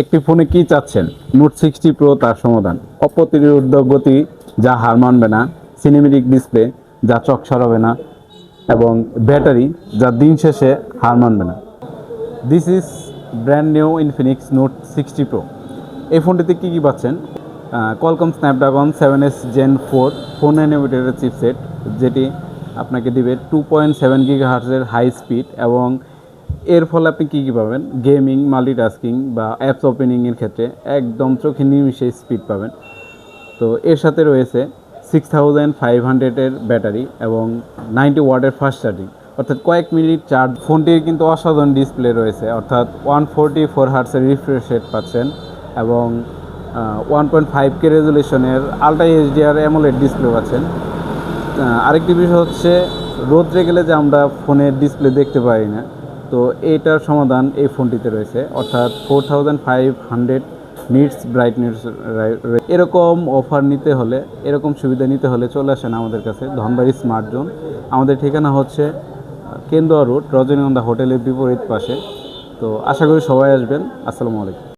একটি ফোনে কি চাচ্ছেন? নোট 60 প্রো তার সমাধান। অপ্রতিরোধ্য গতি যা হার মানবে না, সিনেমেটিক ডিসপ্লে যা চোখ সরাবে না, এবং ব্যাটারি যা দিন শেষে হার মানবে না। This is brand new Infinix note 60 pro. এই ফোনটিতে কী কী পাচ্ছেন? Qualcomm Snapdragon 7S Gen 4 4nm chipset, যেটি আপনাকে দিবে 2.7 GHz হাই স্পিড, এবং এর ফলে আপনি কী কী পাবেন? গেমিং, মাল্টিটাস্কিং বা অ্যাপস ওপেনিংয়ের ক্ষেত্রে একদম চোখে নিমিষে স্পিড পাবেন। তো এর সাথে রয়েছে 6500 ব্যাটারি এবং 90 ওয়াটের ফাস্ট চার্জিং, অর্থাৎ কয়েক মিনিট চার্জ। ফোনটির কিন্তু অসাধারণ ডিসপ্লে রয়েছে, অর্থাৎ 144 হার্টসের রিফ্রেশ রেট পাচ্ছেন, এবং 1.5K রেজুলেশনের আলট্রা এইচডিআর অ্যামোলেড ডিসপ্লে পাচ্ছেন। আরেকটি বিষয় হচ্ছে, রোদ্রে গেলে যে আমরা ফোনের ডিসপ্লে দেখতে পাই না, তো এইটার সমাধান এই ফোনটিতে রয়েছে, অর্থাৎ 4500 নিটস ব্রাইটনেস। এরকম অফার নিতে হলে, এরকম সুবিধা নিতে হলে চলে আসেন আমাদের কাছে, ধনবাড়ি স্মার্ট জোন। আমাদের ঠিকানা হচ্ছে কেন্দুয়া রোড, রজনীগন্ধা হোটেলের বিপরীত পাশে। তো আশা করি সবাই আসবেন। আসসালামু আলাইকুম।